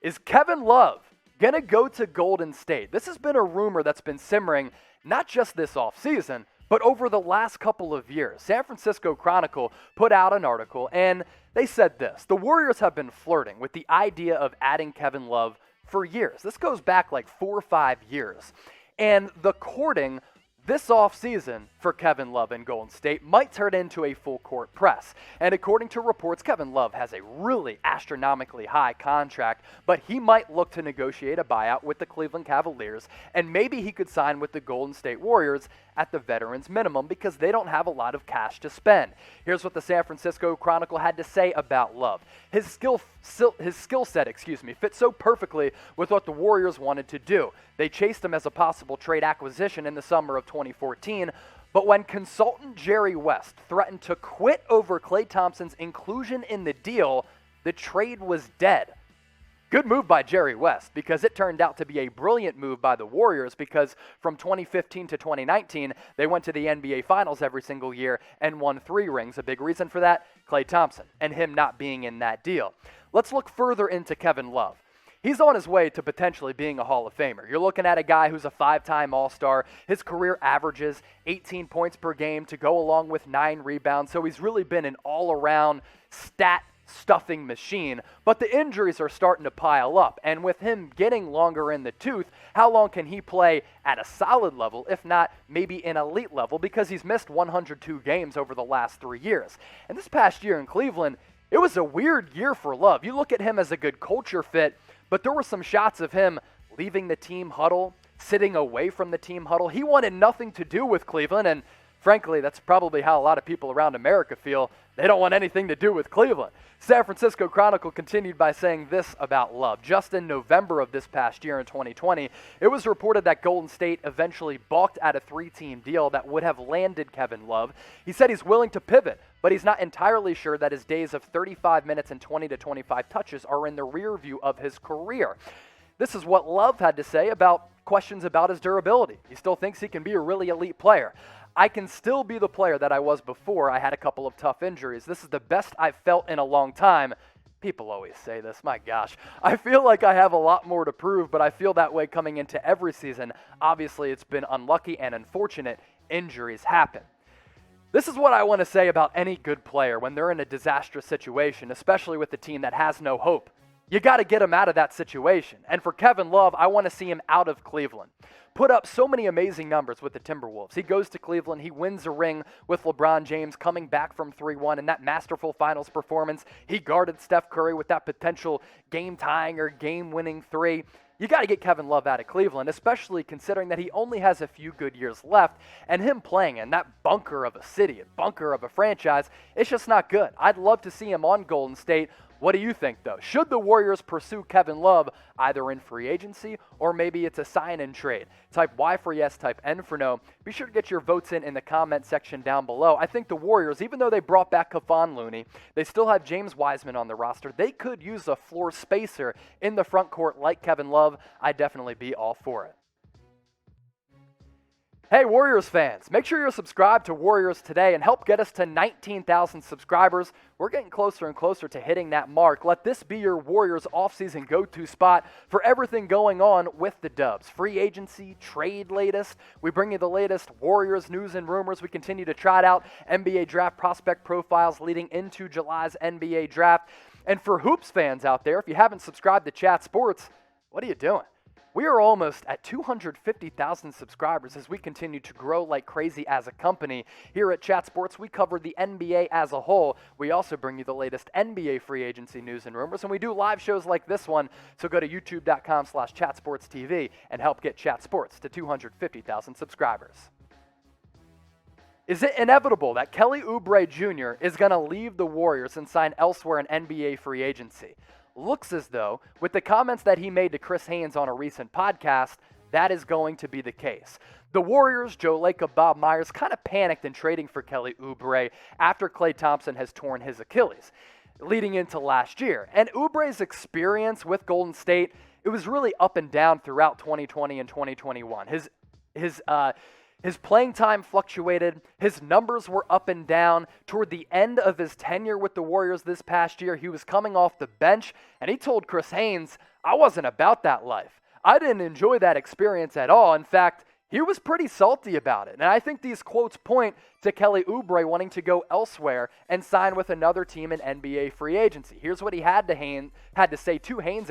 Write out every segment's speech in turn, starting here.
Is Kevin Love going to go to Golden State? This has been a rumor that's been simmering not just this offseason, but over the last couple of years. San Francisco Chronicle put out an article, and they said this: the Warriors have been flirting with the idea of adding Kevin Love for years. This goes back like 4 or 5 years. And the courting this offseason for Kevin Love in Golden State might turn into a full-court press. And according to reports, Kevin Love has a really astronomically high contract, but he might look to negotiate a buyout with the Cleveland Cavaliers, and maybe he could sign with the Golden State Warriors at the veterans minimum because they don't have a lot of cash to spend. Here's what the San Francisco Chronicle had to say about Love. His skill set, fit so perfectly with what the Warriors wanted to do. They chased him as a possible trade acquisition in the summer of 2014, but when consultant Jerry West threatened to quit over Klay Thompson's inclusion in the deal, the trade was dead. Good move by Jerry West, because it turned out to be a brilliant move by the Warriors, because from 2015 to 2019, they went to the NBA Finals every single year and won 3 rings. A big reason for that, Klay Thompson, and him not being in that deal. Let's look further into Kevin Love. He's on his way to potentially being a Hall of Famer. You're looking at a guy who's a 5-time All-Star. His career averages 18 points per game to go along with 9 rebounds, so he's really been an all-around stat-stuffing machine. But the injuries are starting to pile up, and with him getting longer in the tooth, how long can he play at a solid level, if not maybe an elite level, because he's missed 102 games over the last 3 years. And this past year in Cleveland, it was a weird year for Love. You look at him as a good culture fit, but there were some shots of him leaving the team huddle, sitting away from the team huddle. He wanted nothing to do with Cleveland, and frankly, that's probably how a lot of people around America feel. They don't want anything to do with Cleveland. San Francisco Chronicle continued by saying this about Love. Just in November of this past year in 2020, it was reported that Golden State eventually balked at a 3-team deal that would have landed Kevin Love. He said he's willing to pivot, but he's not entirely sure that his days of 35 minutes and 20 to 25 touches are in the rear view of his career. This is what Love had to say about questions about his durability. He still thinks he can be a really elite player. I can still be the player that I was before I had a couple of tough injuries. This is the best I've felt in a long time. People always say this, my gosh. I feel like I have a lot more to prove, but I feel that way coming into every season. Obviously, it's been unlucky and unfortunate. Injuries happen. This is what I want to say about any good player when they're in a disastrous situation, especially with a team that has no hope. You got to get him out of that situation. And for Kevin Love, I want to see him out of Cleveland. Put up so many amazing numbers with the Timberwolves. He goes to Cleveland. He wins a ring with LeBron James coming back from 3-1 in that masterful finals performance. He guarded Steph Curry with that potential game-tying or game-winning 3. You got to get Kevin Love out of Cleveland, especially considering that he only has a few good years left, and him playing in that bunker of a city, a bunker of a franchise, it's just not good. I'd love to see him on Golden State. What do you think, though? Should the Warriors pursue Kevin Love either in free agency or maybe it's a sign and trade? Type Y for yes, type N for no. Be sure to get your votes in the comment section down below. I think the Warriors, even though they brought back Kevon Looney, they still have James Wiseman on the roster. They could use a floor spacer in the front court like Kevin Love. I'd definitely be all for it. Hey, Warriors fans, make sure you're subscribed to Warriors Today and help get us to 19,000 subscribers. We're getting closer and closer to hitting that mark. Let this be your Warriors offseason go-to spot for everything going on with the Dubs. Free agency, trade latest. We bring you the latest Warriors news and rumors. We continue to trot out NBA draft prospect profiles leading into July's NBA draft. And for Hoops fans out there, if you haven't subscribed to Chat Sports, what are you doing? We are almost at 250,000 subscribers as we continue to grow like crazy as a company. Here at Chat Sports, we cover the NBA as a whole. We also bring you the latest NBA free agency news and rumors, and we do live shows like this one. So go to youtube.com/chatsportstv and help get Chat Sports to 250,000 subscribers. Is it inevitable that Kelly Oubre Jr. is going to leave the Warriors and sign elsewhere in NBA free agency? Looks as though, with the comments that he made to Chris Haynes on a recent podcast, that is going to be the case. The Warriors, Joe Lacob, Bob Myers, kind of panicked in trading for Kelly Oubre after Klay Thompson has torn his Achilles, leading into last year. And Oubre's experience with Golden State, it was really up and down throughout 2020 and 2021. His playing time fluctuated. His numbers were up and down. Toward the end of his tenure with the Warriors this past year, he was coming off the bench, and he told Chris Haynes, I wasn't about that life. I didn't enjoy that experience at all. In fact, he was pretty salty about it. And I think these quotes point to Kelly Oubre wanting to go elsewhere and sign with another team in NBA free agency. Here's what he had to say to Haynes,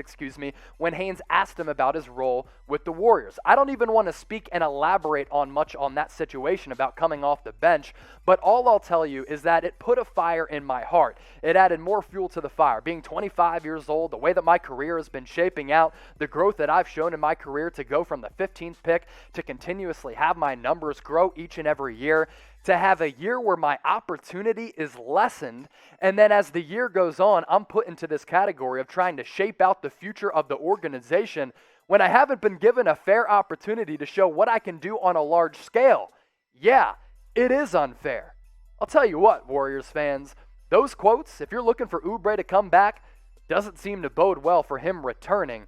when Haynes asked him about his role with the Warriors. I don't even want to speak and elaborate on much on that situation about coming off the bench, but all I'll tell you is that it put a fire in my heart. It added more fuel to the fire. Being 25 years old, the way that my career has been shaping out, the growth that I've shown in my career to go from the 15th pick to continuously have my numbers grow each and every year, to have a year where my opportunity is lessened, and then as the year goes on, I'm put into this category of trying to shape out the future of the organization when I haven't been given a fair opportunity to show what I can do on a large scale. Yeah, it is unfair. I'll tell you what, Warriors fans, those quotes, if you're looking for Oubre to come back, doesn't seem to bode well for him returning.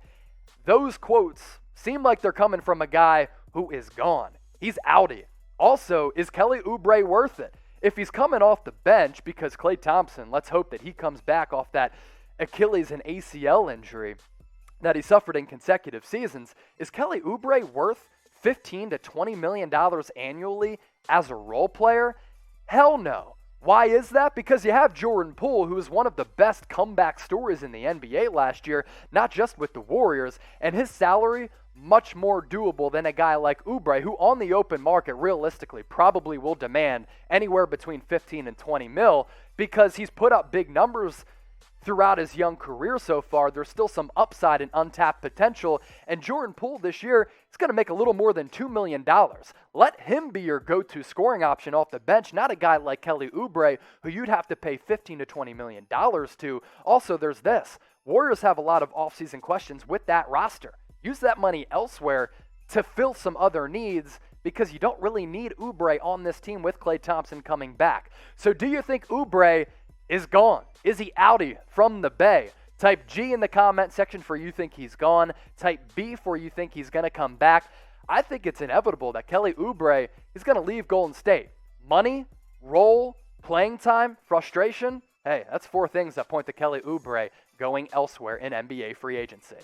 Those quotes seem like they're coming from a guy who is gone. He's outie. Also, is Kelly Oubre worth it? If he's coming off the bench because Klay Thompson, let's hope that he comes back off that Achilles and ACL injury that he suffered in consecutive seasons, is Kelly Oubre worth $15 to $20 million annually as a role player? Hell no. Why is that? Because you have Jordan Poole, who is one of the best comeback stories in the NBA last year, not just with the Warriors, and his salary much more doable than a guy like Oubre, who on the open market realistically probably will demand anywhere between 15 and 20 mil because he's put up big numbers throughout his young career so far. There's still some upside and untapped potential, and Jordan Poole this year is going to make a little more than $2 million. Let him be your go-to scoring option off the bench, not a guy like Kelly Oubre, who you'd have to pay $15 to $20 million to. Also, there's this. Warriors have a lot of offseason questions with that roster. Use that money elsewhere to fill some other needs because you don't really need Oubre on this team with Klay Thompson coming back. So do you think Oubre is gone? Is he outie from the Bay? Type G in the comment section for you think he's gone. Type B for you think he's going to come back. I think it's inevitable that Kelly Oubre is going to leave Golden State. Money, role, playing time, frustration. Hey, that's four things that point to Kelly Oubre going elsewhere in NBA free agency.